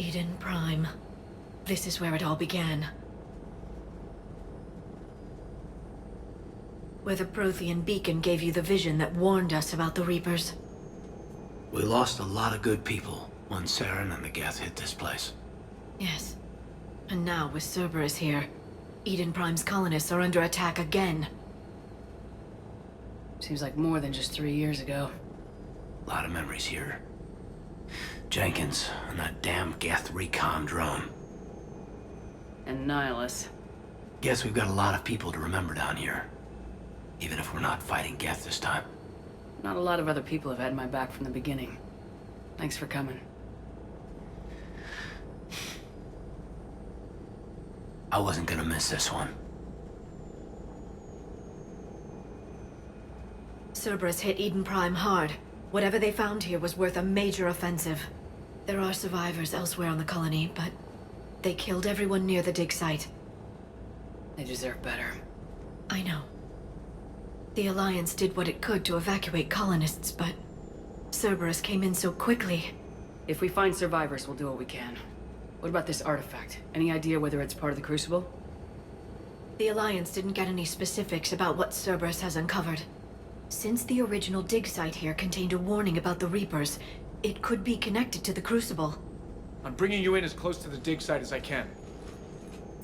Eden Prime. This is where it all began. Where the Prothean beacon gave you the vision that warned us about the Reapers. We lost a lot of good people when Saren and the Geth hit this place. Yes. And now, with Cerberus here, Eden Prime's colonists are under attack again. Seems like more than just 3 years ago. A lot of memories here. Jenkins and that damn Geth recon drone. And Nihilus. Guess we've got a lot of people to remember down here. Even if we're not fighting Geth this time. Not a lot of other people have had my back from the beginning. Thanks for coming. I wasn't gonna miss this one. Cerberus hit Eden Prime hard. Whatever they found here was worth a major offensive. There are survivors elsewhere on the colony, but they killed everyone near the dig site. They deserve better. I know. The Alliance did what it could to evacuate colonists, but Cerberus came in so quickly. If we find survivors, we'll do what we can. What about this artifact? Any idea whether it's part of the Crucible? The Alliance didn't get any specifics about what Cerberus has uncovered. Since the original dig site here contained a warning about the Reapers, it could be connected to the Crucible. I'm bringing you in as close to the dig site as I can.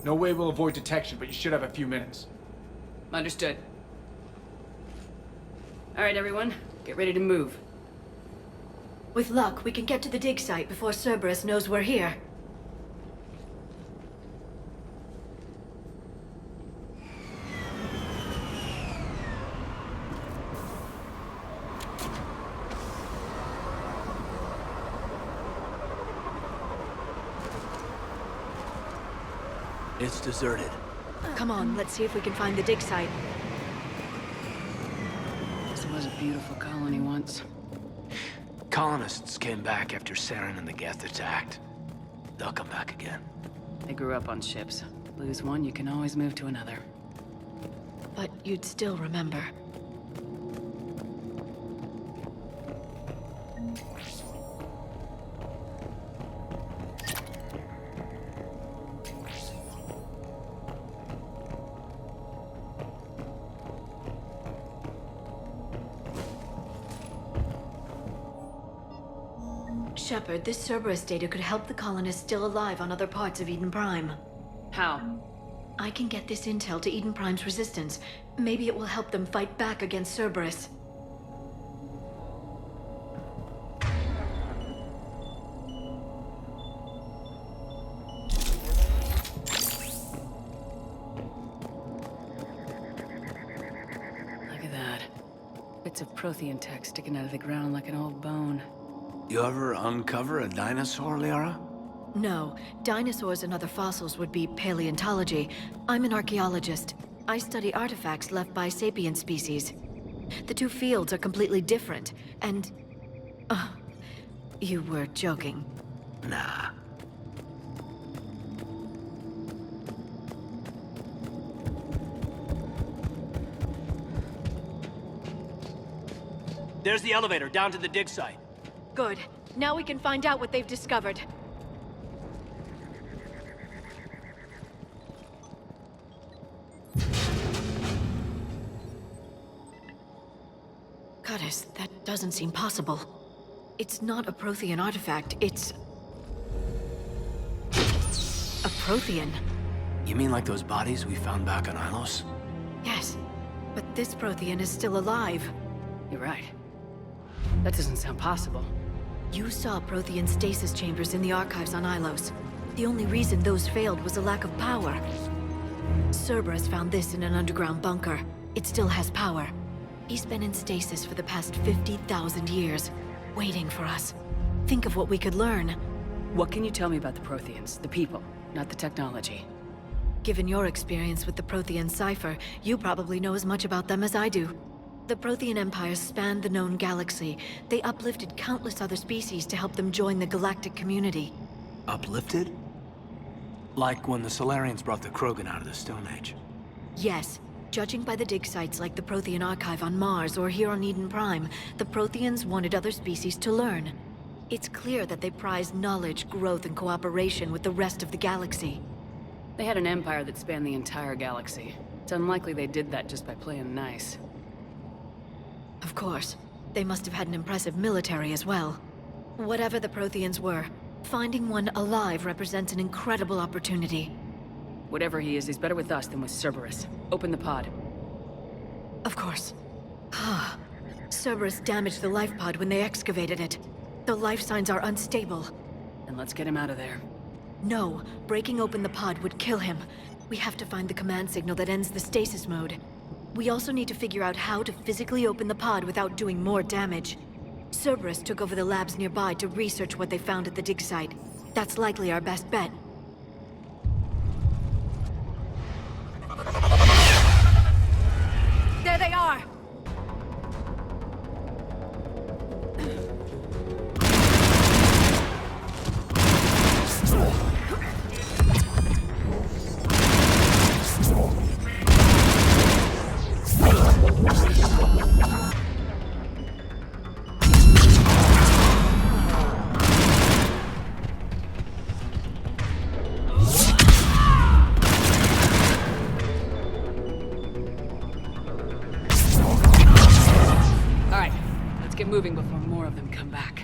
No way we'll avoid detection, but you should have a few minutes. Understood. All right, everyone. Get ready to move. With luck, we can get to the dig site before Cerberus knows we're here. It's deserted. Come on, let's see if we can find the dig site. This was a beautiful colony once. Colonists came back after Saren and the Geth attacked. They'll come back again. They grew up on ships. Lose one, you can always move to another. But you'd still remember. Shepard, this Cerberus data could help the colonists still alive on other parts of Eden Prime. How? I can get this intel to Eden Prime's resistance. Maybe it will help them fight back against Cerberus. Look at that. Bits of Prothean tech sticking out of the ground like an old bone. You ever uncover a dinosaur, Liara? No, dinosaurs and other fossils would be paleontology. I'm an archaeologist. I study artifacts left by sapient species. The two fields are completely different, and... you were joking. Nah. There's the elevator down to the dig site. Good. Now we can find out what they've discovered. Goddess, that doesn't seem possible. It's not a Prothean artifact, it's... a Prothean. You mean like those bodies we found back on Ilos? Yes, but this Prothean is still alive. You're right. That doesn't sound possible. You saw Prothean stasis chambers in the archives on Ilos. The only reason those failed was a lack of power. Cerberus found this in an underground bunker. It still has power. He's been in stasis for the past 50,000 years, waiting for us. Think of what we could learn. What can you tell me about the Protheans? The people, not the technology. Given your experience with the Prothean cipher, you probably know as much about them as I do. The Prothean empires spanned the known galaxy. They uplifted countless other species to help them join the galactic community. Uplifted? Like when the Solarians brought the Krogan out of the Stone Age. Yes. Judging by the dig sites like the Prothean Archive on Mars or here on Eden Prime, the Protheans wanted other species to learn. It's clear that they prize knowledge, growth, and cooperation with the rest of the galaxy. They had an empire that spanned the entire galaxy. It's unlikely they did that just by playing nice. Of course, they must have had an impressive military as well. Whatever the Protheans were, finding one alive represents an incredible opportunity. Whatever he is, he's better with us than with Cerberus. Open the pod. Of course. Cerberus damaged the life pod when they excavated it. The life signs are unstable. Then let's get him out of there. No, breaking open the pod would kill him. We have to find the command signal that ends the stasis mode. We also need to figure out how to physically open the pod without doing more damage. Cerberus took over the labs nearby to research what they found at the dig site. That's likely our best bet. There they are! Get moving before more of them come back.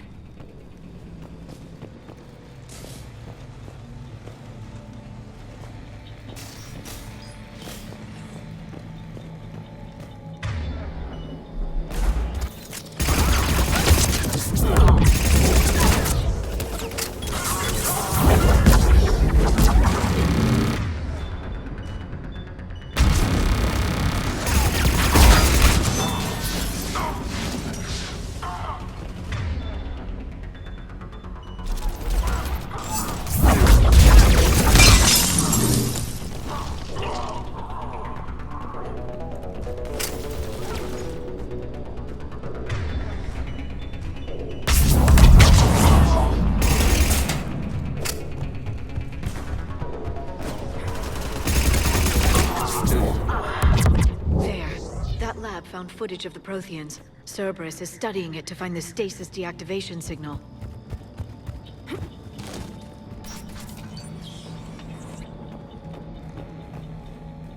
Found footage of the Protheans. Cerberus is studying it to find the stasis deactivation signal.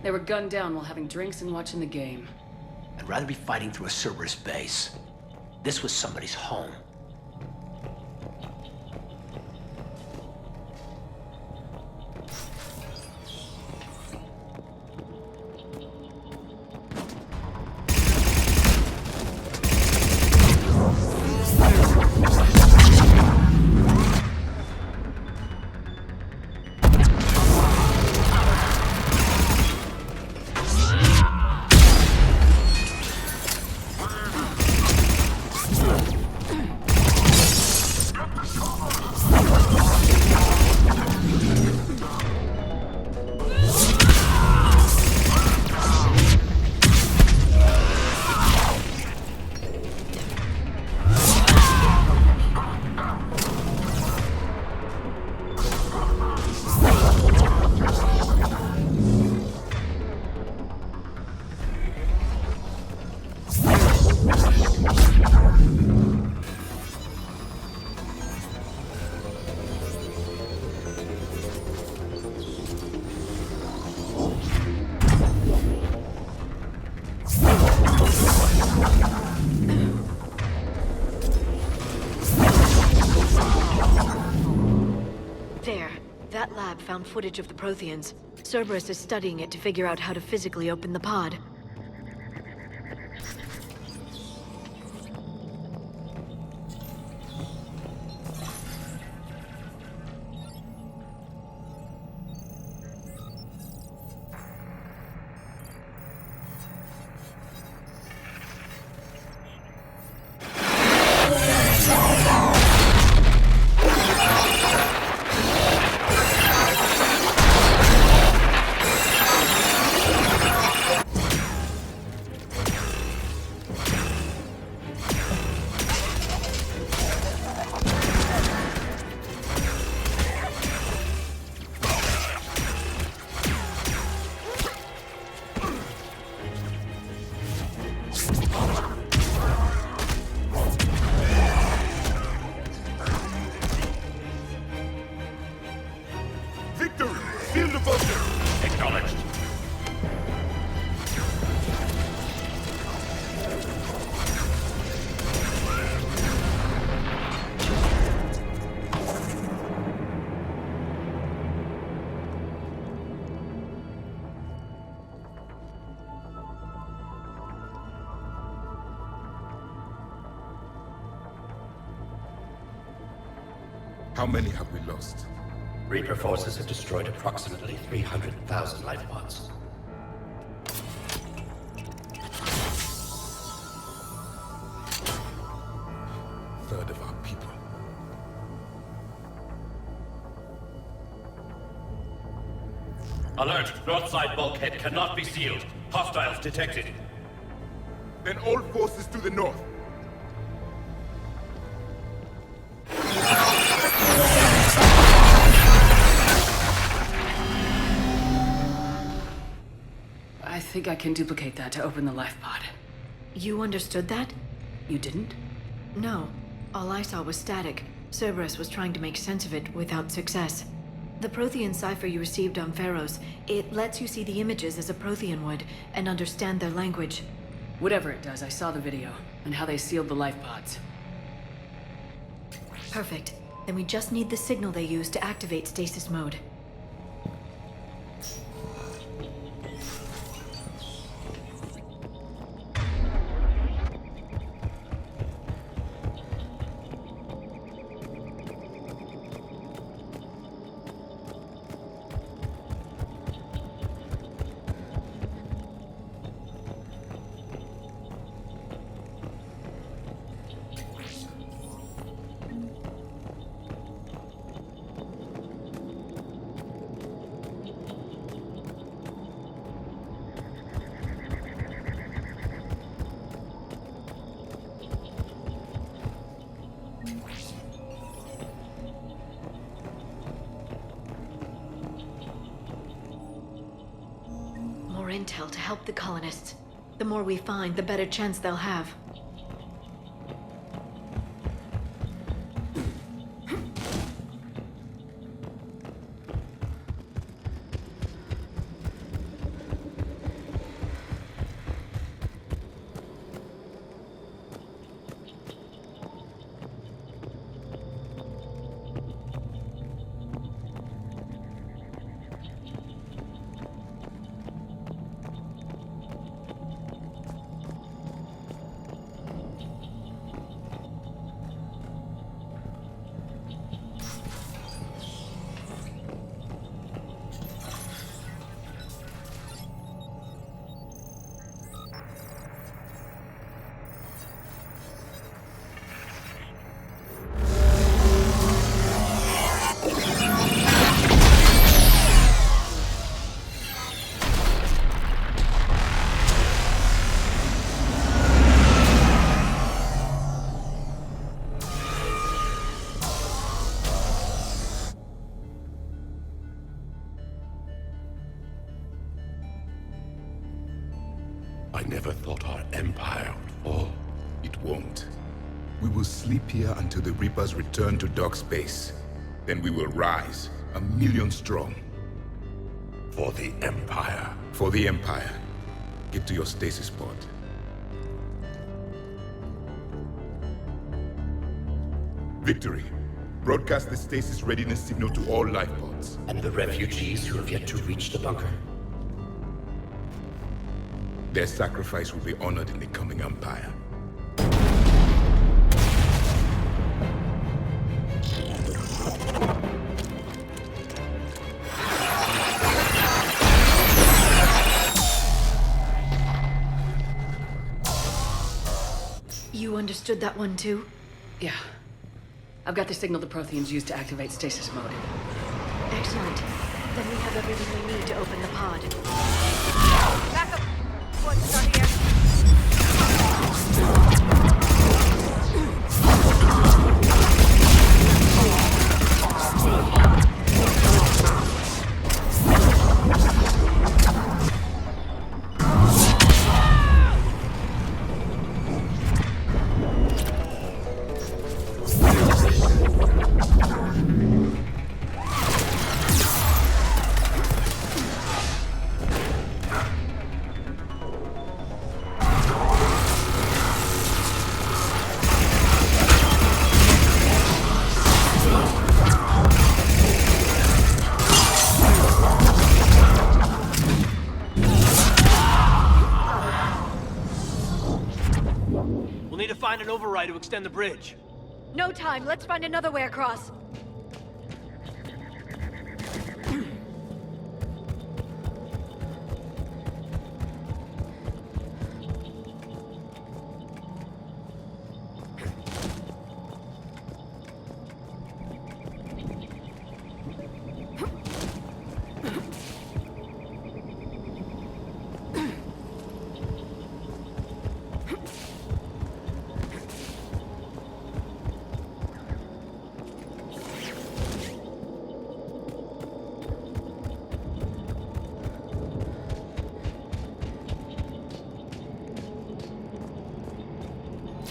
They were gunned down while having drinks and watching the game. I'd rather be fighting through a Cerberus base. This was somebody's home. That lab found footage of the Protheans. Cerberus is studying it to figure out how to physically open the pod. How many have we lost? Reaper forces have destroyed approximately 300,000 life pods. Third of our people. Alert! North side bulkhead cannot be sealed. Hostiles detected. Then all forces to the north. I think I can duplicate that to open the life pod. You understood that? You didn't? No. All I saw was static. Cerberus was trying to make sense of it without success. The Prothean cipher you received on Pharaohs, it lets you see the images as a Prothean would, and understand their language. Whatever it does, I saw the video, and how they sealed the life pods. Perfect. Then we just need the signal they use to activate stasis mode. More intel to help the colonists. The more we find, the better chance they'll have. I never thought our empire would fall. It won't. We will sleep here until the Reapers return to dark space. Then we will rise, 1,000,000 strong. For the Empire. For the Empire. Get to your stasis pod. Victory. Broadcast the stasis readiness signal to all life pods. And the refugees who have yet to reach the bunker. Their sacrifice will be honored in the coming Empire. You understood that one too? Yeah. I've got the signal the Protheans use to activate stasis mode. Excellent. Then we have everything we need to open the pod. Backup! What's not here? We'll need to find an override to extend the bridge. No time. Let's find another way across.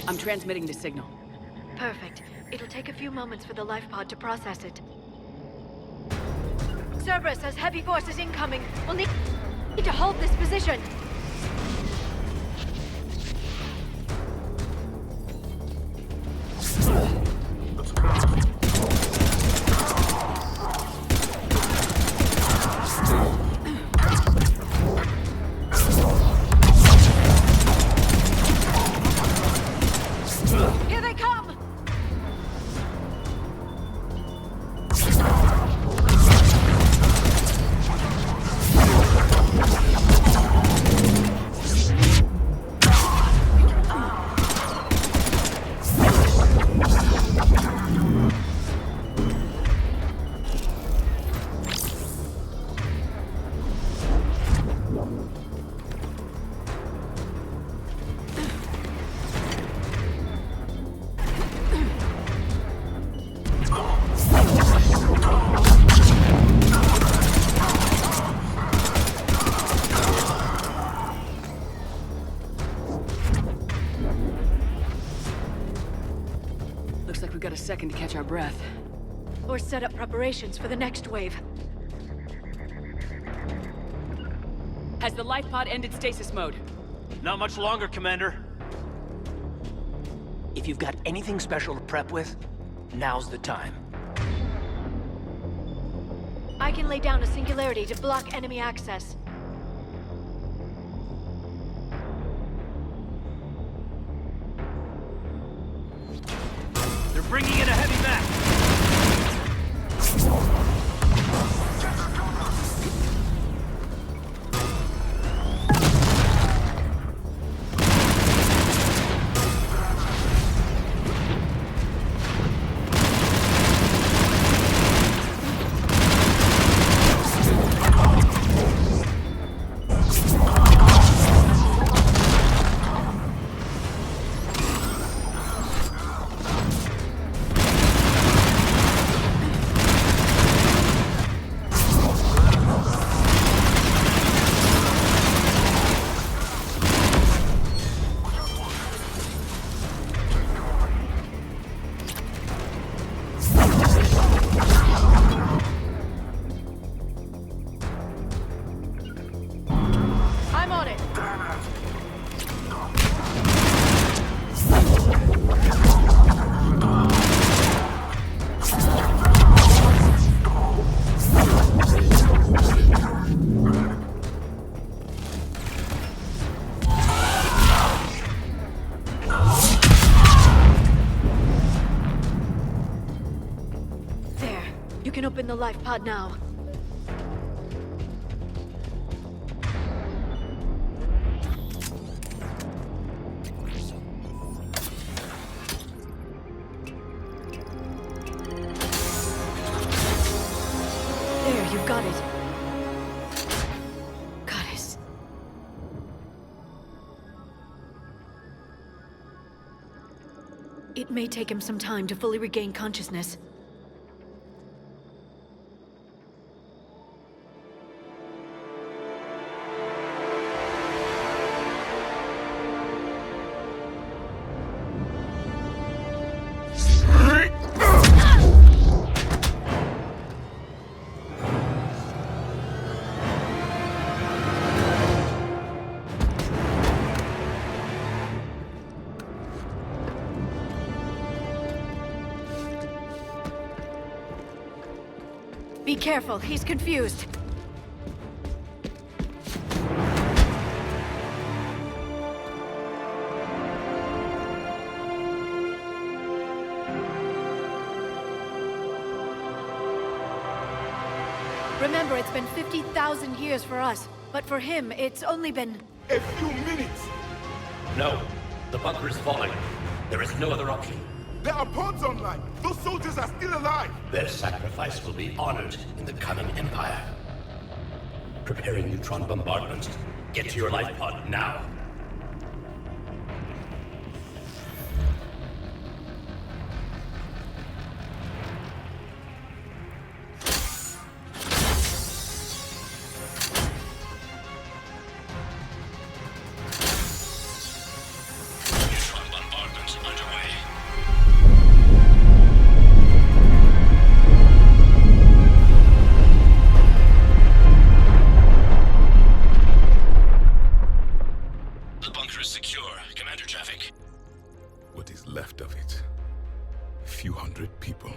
I'm transmitting the signal. Perfect. It'll take a few moments for the life pod to process it. Cerberus has heavy forces incoming. We'll need to hold this position. Here they come! Looks like we've got a second to catch our breath. Or set up preparations for the next wave. Has the life pod ended stasis mode? Not much longer, Commander. If you've got anything special to prep with, now's the time. I can lay down a singularity to block enemy access. They're bringing in a heavy mech. I'm on it. There. You can open the life pod now. There, you've got it. Goddess. It may take him some time to fully regain consciousness. Be careful, he's confused. Remember, it's been 50,000 years for us, but for him, it's only been... A few minutes! No. The bunker is falling. There is no other option. There are pods online! Those soldiers are still alive! Their sacrifice will be honored in the coming Empire. Preparing neutron bombardment. Get to your life pod now. Neutron bombardment few hundred people.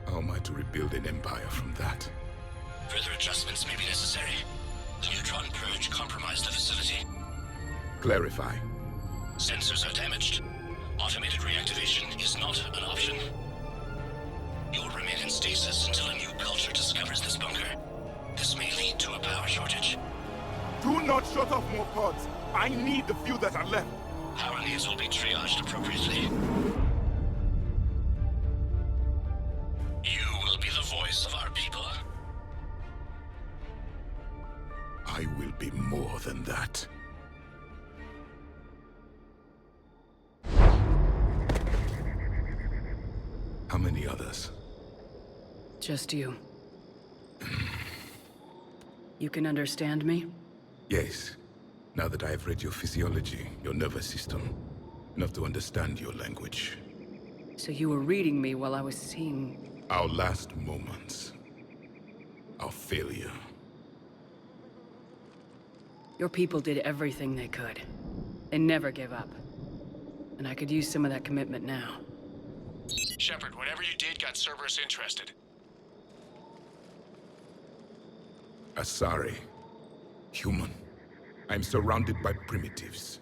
How am I to rebuild an empire from that? Further adjustments may be necessary. The neutron purge compromised the facility. Clarify. Sensors are damaged. Automated reactivation is not an option. You'll remain in stasis until a new culture discovers this bunker. This may lead to a power shortage. Do not shut off more pods. I need the few that are left. Power needs will be triaged appropriately. You will be the voice of our people. I will be more than that. How many others? Just you. You can understand me? Yes. Now that I have read your physiology, your nervous system, enough to understand your language. So you were reading me while I was seeing... Our last moments. Our failure. Your people did everything they could. They never gave up. And I could use some of that commitment now. Shepard, whatever you did got Cerberus interested. Asari. Human. I'm surrounded by primitives.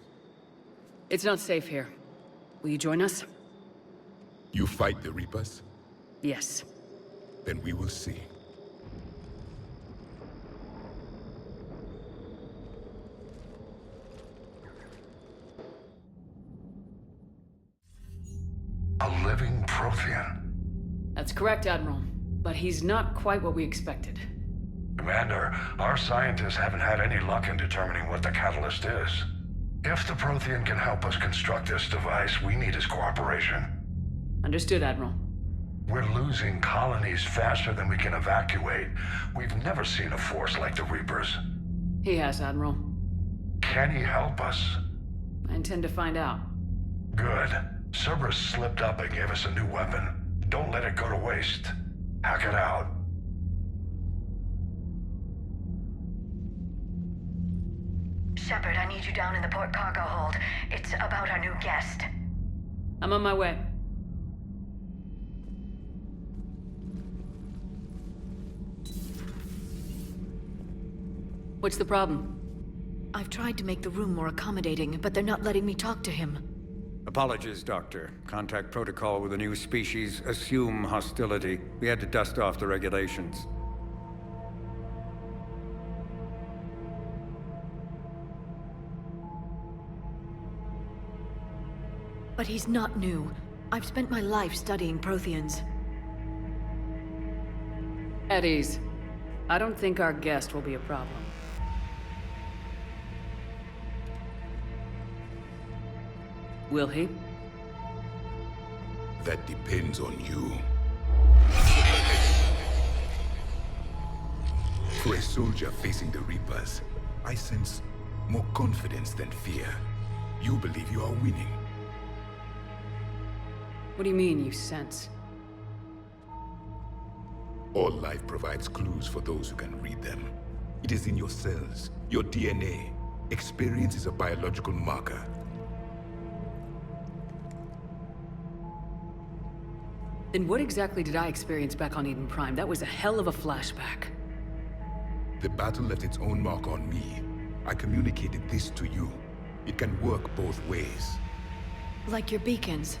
It's not safe here. Will you join us? You fight the Reapers? Yes. Then we will see. A living Prothean. That's correct, Admiral. But he's not quite what we expected. Commander, our scientists haven't had any luck in determining what the catalyst is. If the Prothean can help us construct this device, we need his cooperation. Understood, Admiral. We're losing colonies faster than we can evacuate. We've never seen a force like the Reapers. He has, Admiral. Can he help us? I intend to find out. Good. Cerberus slipped up and gave us a new weapon. Don't let it go to waste. Hack it out. Shepard, I need you down in the port cargo hold. It's about our new guest. I'm on my way. What's the problem? I've tried to make the room more accommodating, but they're not letting me talk to him. Apologies, Doctor. Contact protocol with a new species. Assume hostility. We had to dust off the regulations. But he's not new. I've spent my life studying Protheans. At ease. I don't think our guest will be a problem. Will he? That depends on you. For a soldier facing the Reapers, I sense more confidence than fear. You believe you are winning. What do you mean, you sense? All life provides clues for those who can read them. It is in your cells, your DNA. Experience is a biological marker. Then what exactly did I experience back on Eden Prime? That was a hell of a flashback. The battle left its own mark on me. I communicated this to you. It can work both ways. Like your beacons.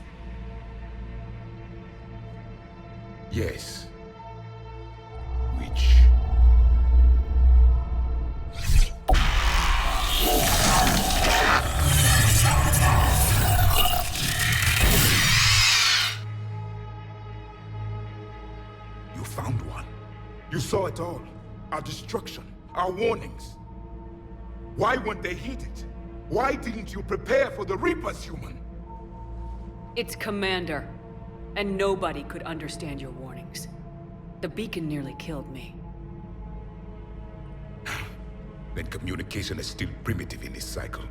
Yes. Which... You found one. You saw it all. Our destruction, our warnings. Why weren't they heeded? Why didn't you prepare for the Reapers, human? It's Commander. And nobody could understand your warnings. The beacon nearly killed me. Then communication is still primitive in this cycle.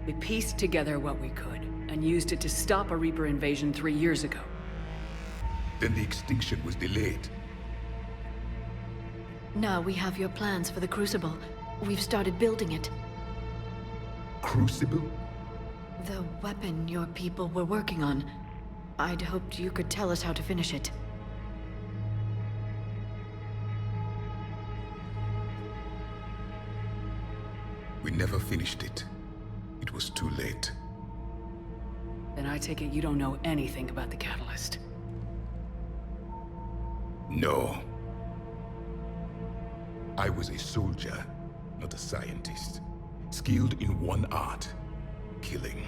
We pieced together what we could, and used it to stop a Reaper invasion 3 years ago. Then the extinction was delayed. Now we have your plans for the Crucible. We've started building it. Crucible? The weapon your people were working on. I'd hoped you could tell us how to finish it. We never finished it. It was too late. Then I take it you don't know anything about the catalyst. No. I was a soldier, not a scientist. Skilled in one art, killing.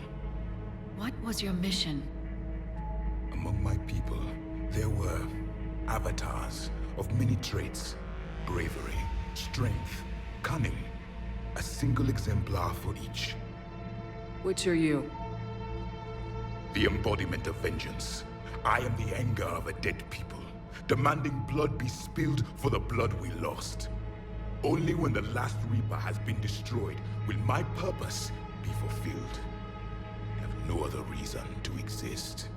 What was your mission? Among my people, there were avatars of many traits. Bravery, strength, cunning. A single exemplar for each. Which are you? The embodiment of vengeance. I am the anger of a dead people, demanding blood be spilled for the blood we lost. Only when the last Reaper has been destroyed will my purpose be fulfilled. I have no other reason to exist.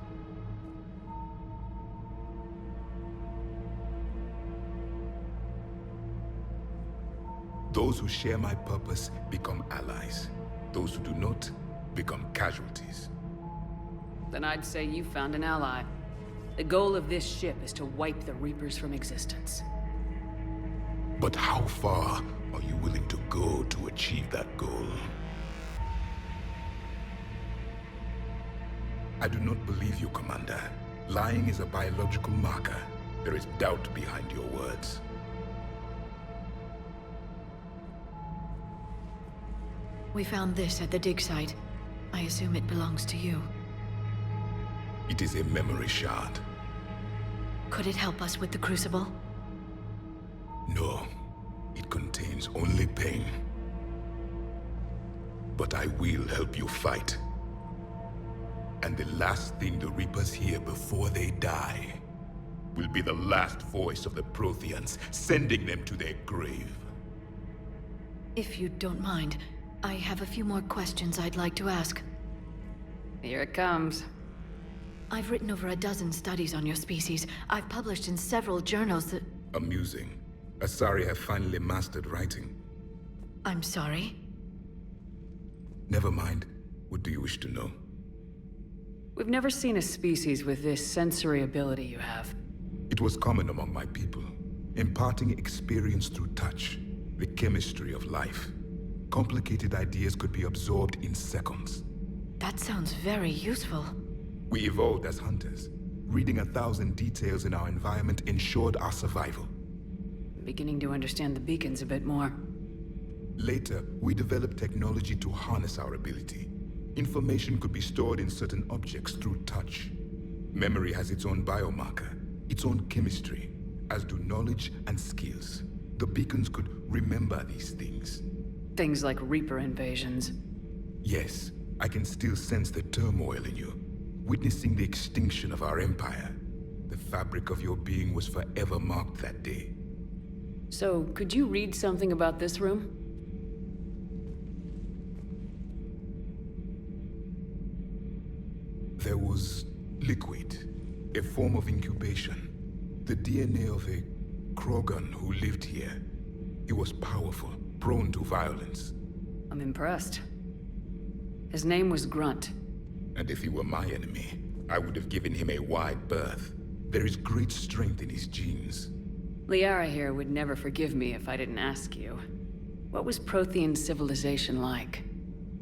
Those who share my purpose become allies. Those who do not become casualties. Then I'd say you found an ally. The goal of this ship is to wipe the Reapers from existence. But how far are you willing to go to achieve that goal? I do not believe you, Commander. Lying is a biological marker. There is doubt behind your words. We found this at the dig site. I assume it belongs to you. It is a memory shard. Could it help us with the Crucible? No. It contains only pain. But I will help you fight. And the last thing the Reapers hear before they die will be the last voice of the Protheans, sending them to their grave. If you don't mind, I have a few more questions I'd like to ask. Here it comes. I've written over a dozen studies on your species. I've published in several journals that... Amusing. Asari have finally mastered writing. I'm sorry? Never mind. What do you wish to know? We've never seen a species with this sensory ability you have. It was common among my people, imparting experience through touch, the chemistry of life. Complicated ideas could be absorbed in seconds. That sounds very useful. We evolved as hunters. Reading 1,000 details in our environment ensured our survival. I'm beginning to understand the beacons a bit more. Later, we developed technology to harness our ability. Information could be stored in certain objects through touch. Memory has its own biomarker, its own chemistry, as do knowledge and skills. The beacons could remember these things. Things like Reaper invasions. Yes, I can still sense the turmoil in you, witnessing the extinction of our empire. The fabric of your being was forever marked that day. So, could you read something about this room? There was liquid, a form of incubation. The DNA of a Krogan who lived here. He was powerful, prone to violence. I'm impressed. His name was Grunt. And if he were my enemy, I would have given him a wide berth. There is great strength in his genes. Liara here would never forgive me if I didn't ask you. What was Prothean civilization like?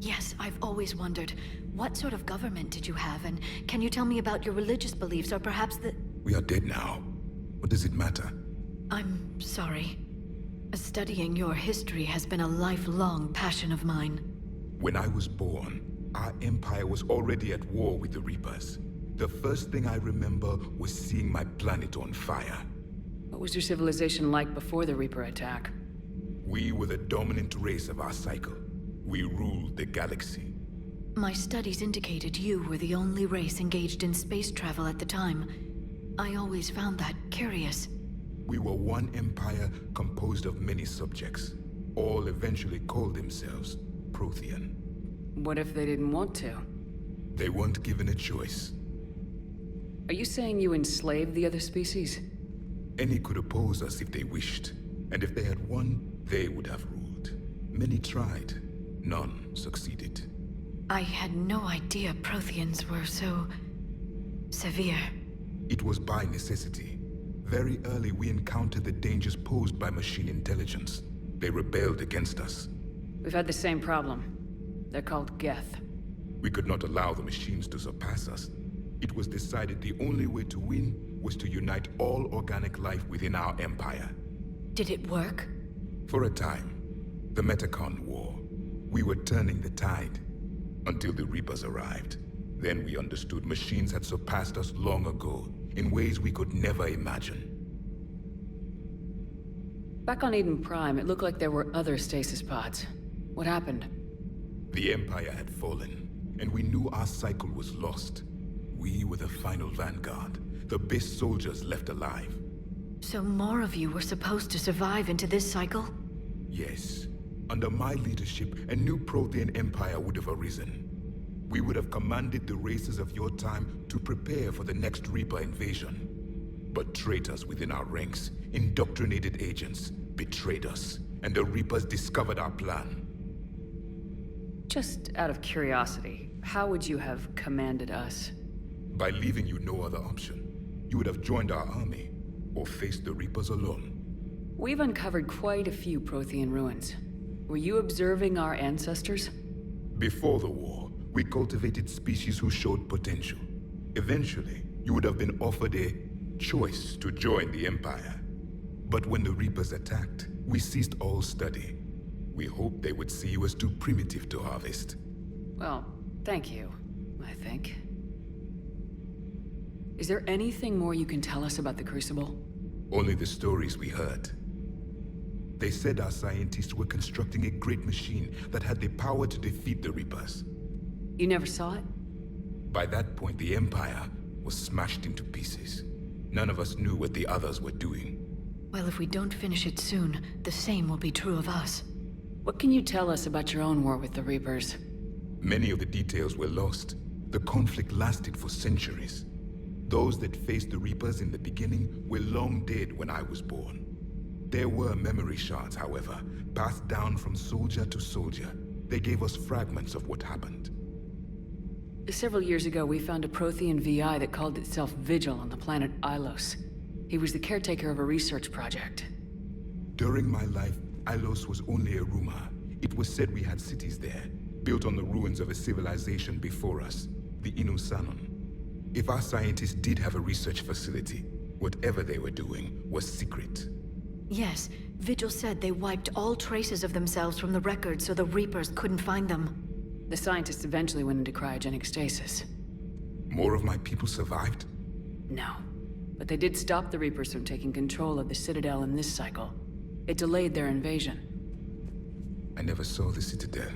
Yes, I've always wondered, what sort of government did you have, and can you tell me about your religious beliefs, or perhaps the... We are dead now. What does it matter? I'm sorry. Studying your history has been a lifelong passion of mine. When I was born, our empire was already at war with the Reapers. The first thing I remember was seeing my planet on fire. What was your civilization like before the Reaper attack? We were the dominant race of our cycle. We ruled the galaxy. My studies indicated you were the only race engaged in space travel at the time. I always found that curious. We were one empire composed of many subjects. All eventually called themselves Prothean. What if they didn't want to? They weren't given a choice. Are you saying you enslaved the other species? Any could oppose us if they wished. And if they had won, they would have ruled. Many tried. None succeeded. I had no idea Protheans were so... Severe. It was by necessity. Very early, we encountered the dangers posed by machine intelligence. They rebelled against us. We've had the same problem. They're called Geth. We could not allow the machines to surpass us. It was decided the only way to win was to unite all organic life within our empire. Did it work? For a time. The Metacon War. We were turning the tide. Until the Reapers arrived. Then we understood machines had surpassed us long ago, in ways we could never imagine. Back on Eden Prime, it looked like there were other stasis pods. What happened? The Empire had fallen, and we knew our cycle was lost. We were the final vanguard, the best soldiers left alive. So more of you were supposed to survive into this cycle? Yes. Under my leadership, a new Prothean empire would have arisen. We would have commanded the races of your time to prepare for the next Reaper invasion. But traitors within our ranks, indoctrinated agents, betrayed us, and the Reapers discovered our plan. Just out of curiosity, how would you have commanded us? By leaving you no other option. You would have joined our army, or faced the Reapers alone. We've uncovered quite a few Prothean ruins. Were you observing our ancestors? Before the war, we cultivated species who showed potential. Eventually, you would have been offered a choice to join the Empire. But when the Reapers attacked, we ceased all study. We hoped they would see you as too primitive to harvest. Well, thank you, I think. Is there anything more you can tell us about the Crucible? Only the stories we heard. They said our scientists were constructing a great machine that had the power to defeat the Reapers. You never saw it? By that point, the Empire was smashed into pieces. None of us knew what the others were doing. Well, if we don't finish it soon, the same will be true of us. What can you tell us about your own war with the Reapers? Many of the details were lost. The conflict lasted for centuries. Those that faced the Reapers in the beginning were long dead when I was born. There were memory shards, however, passed down from soldier to soldier. They gave us fragments of what happened. Several years ago, we found a Prothean VI that called itself Vigil on the planet Ilos. He was the caretaker of a research project. During my life, Ilos was only a rumor. It was said we had cities there, built on the ruins of a civilization before us, the Inusanon. If our scientists did have a research facility, whatever they were doing was secret. Yes, Vigil said they wiped all traces of themselves from the records so the Reapers couldn't find them. The scientists eventually went into cryogenic stasis. More of my people survived? No. But they did stop the Reapers from taking control of the Citadel in this cycle. It delayed their invasion. I never saw the Citadel.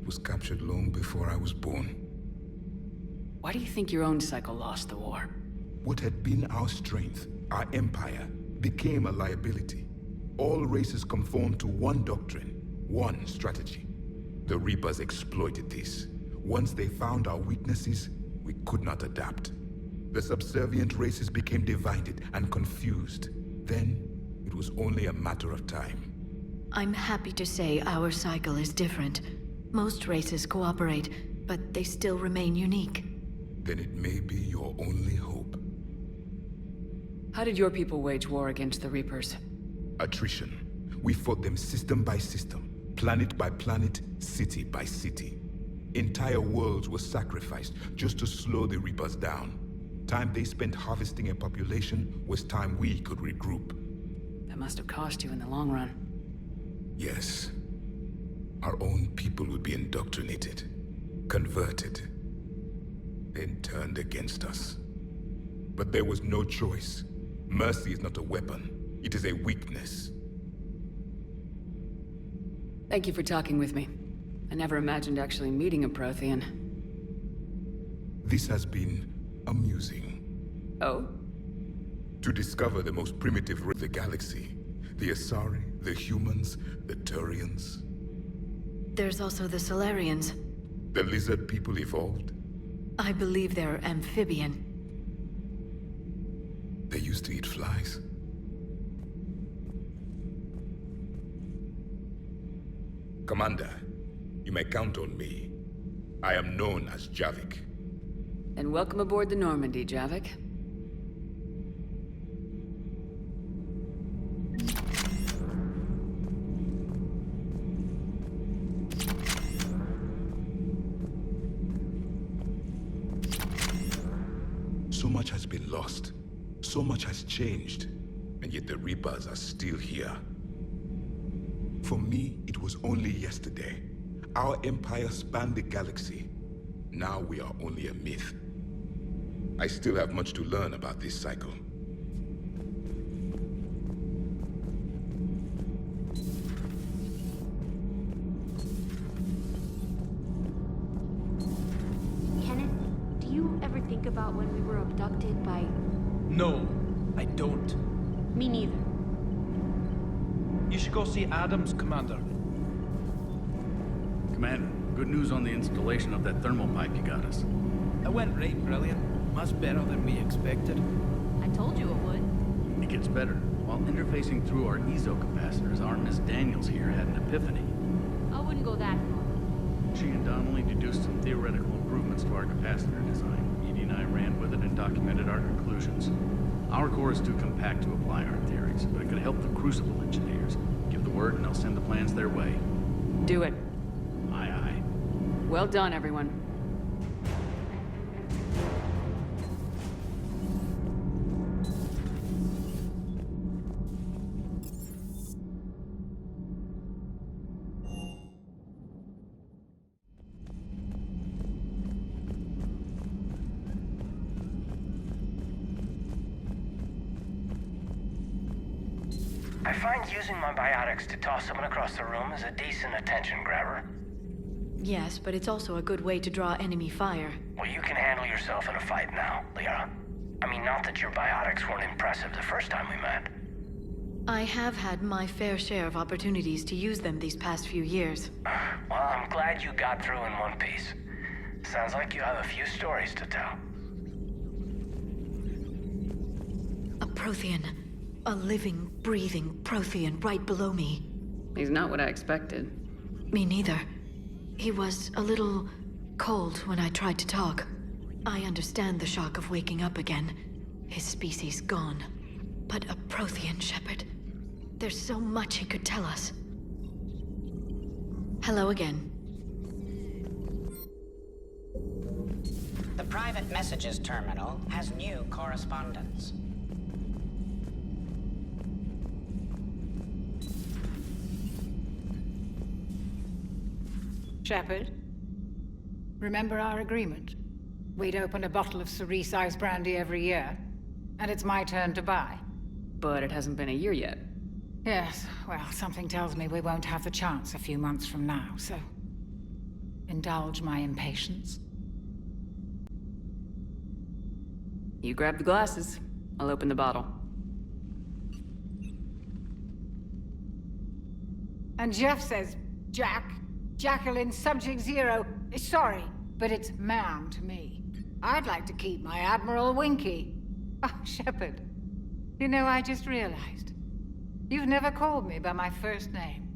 It was captured long before I was born. Why do you think your own cycle lost the war? What had been our strength, our empire, became a liability. All races conformed to one doctrine, one strategy. The Reapers exploited this. Once they found our weaknesses, we could not adapt. The subservient races became divided and confused. Then, it was only a matter of time. I'm happy to say our cycle is different. Most races cooperate, but they still remain unique. Then it may be your only hope. How did your people wage war against the Reapers? Attrition. We fought them system by system, planet by planet, city by city. Entire worlds were sacrificed just to slow the Reapers down. Time they spent harvesting a population was time we could regroup. That must have cost you in the long run. Yes. Our own people would be indoctrinated, converted, then turned against us. But there was no choice. Mercy is not a weapon. It is a weakness. Thank you for talking with me. I never imagined actually meeting a Prothean. This has been amusing. Oh? To discover the most primitive of the galaxy. The Asari, the humans, the Turians. There's also the Solarians. The lizard people evolved. I believe they're amphibian. They used to eat flies. Commander, you may count on me. I am known as Javik. And welcome aboard the Normandy, Javik. So much has been lost. So much has changed. And yet the Reapers are still here. For me, it was only yesterday. Our empire spanned the galaxy. Now we are only a myth. I still have much to learn about this cycle. Kenneth, do you ever think about when we were abducted by... No, I don't. Me neither. You should go see Adams, Commander. Commander, good news on the installation of that thermal pipe you got us. It went right brilliant. Much better than we expected. I told you it would. It gets better. While interfacing through our ezo capacitors, our Miss Daniels here had an epiphany. I wouldn't go that far. She and Donnelly deduced some theoretical improvements to our capacitor design. Edie and I ran with it and documented our conclusions. Our core is too compact to apply our theories, but it could help the Crucible engineers. Give the word and I'll send the plans their way. Do it. Aye, aye. Well done, everyone. I find using my biotics to toss someone across the room is a decent attention grabber. Yes, but it's also a good way to draw enemy fire. Well, you can handle yourself in a fight now, Liara. I mean, not that your biotics weren't impressive the first time we met. I have had my fair share of opportunities to use them these past few years. Well, I'm glad you got through in one piece. Sounds like you have a few stories to tell. A Prothean. A living, breathing Prothean right below me. He's not what I expected. Me neither. He was a little cold when I tried to talk. I understand the shock of waking up again. His species gone. But a Prothean, Shepard. There's so much he could tell us. Hello again. The private messages terminal has new correspondence. Shepard, remember our agreement? We'd open a bottle of cerise ice brandy every year, and it's my turn to buy. But it hasn't been a year yet. Yes, well, something tells me we won't have the chance a few months from now, so... indulge my impatience. You grab the glasses. I'll open the bottle. And Jeff says, Jacqueline Subject Zero is sorry, but it's ma'am to me. I'd like to keep my Admiral Winky. Oh, Shepard, you know, I just realized. You've never called me by my first name.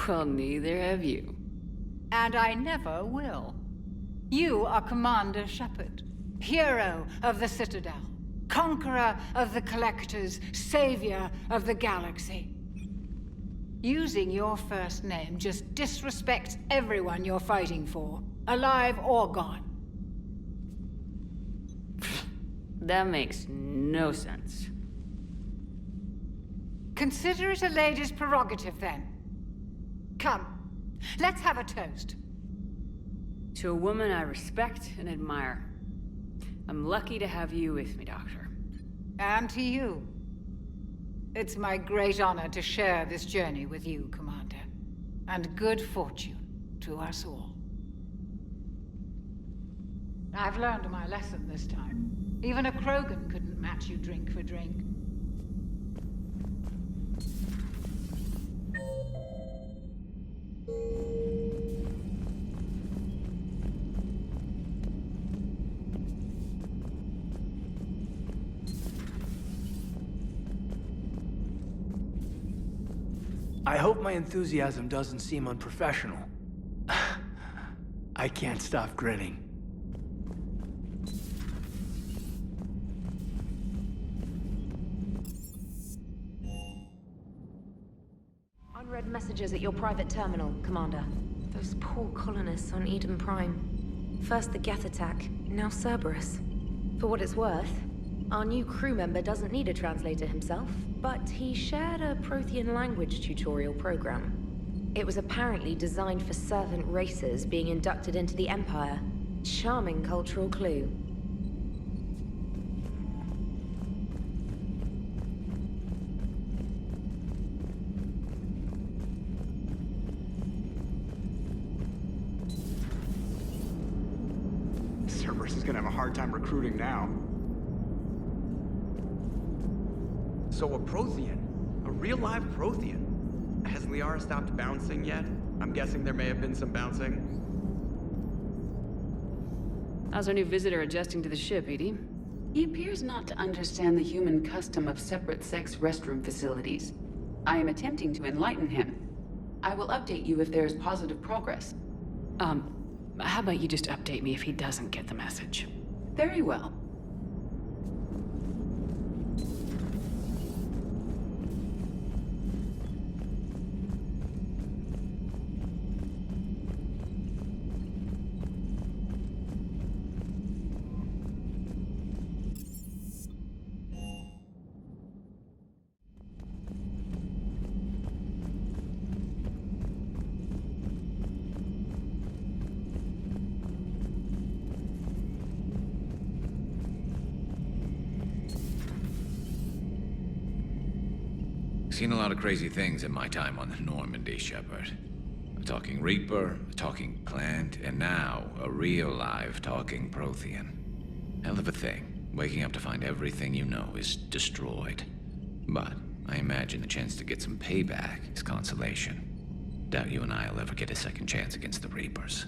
Well, neither have you. And I never will. You are Commander Shepard, hero of the Citadel, conqueror of the Collectors, savior of the galaxy. Using your first name just disrespects everyone you're fighting for, alive or gone. That makes no sense. Consider it a lady's prerogative, then. Come, let's have a toast. To a woman I respect and admire. I'm lucky to have you with me, Doctor. And to you. It's my great honor to share this journey with you, Commander. And good fortune to us all. I've learned my lesson this time. Even a Krogan couldn't match you drink for drink. I hope my enthusiasm doesn't seem unprofessional. I can't stop grinning. read messages at your private terminal, Commander. Those poor colonists on Eden Prime. First the Geth attack, now Cerberus. For what it's worth, our new crew member doesn't need a translator himself, but he shared a Prothean language tutorial program. It was apparently designed for servant races being inducted into the Empire. Charming cultural clue. Cerberus is gonna have a hard time recruiting now. So a Prothean? A real live Prothean? Has Liara stopped bouncing yet? I'm guessing there may have been some bouncing. How's our new visitor adjusting to the ship, Edie? He appears not to understand the human custom of separate-sex restroom facilities. I am attempting to enlighten him. I will update you if there is positive progress. How about you just update me if he doesn't get the message? Very well. Seen a lot of crazy things in my time on the Normandy, Shepard. A talking Reaper, a talking plant, and now a real live talking Prothean. Hell of a thing. Waking up to find everything you know is destroyed. But I imagine the chance to get some payback is consolation. Doubt you and I'll ever get a second chance against the Reapers.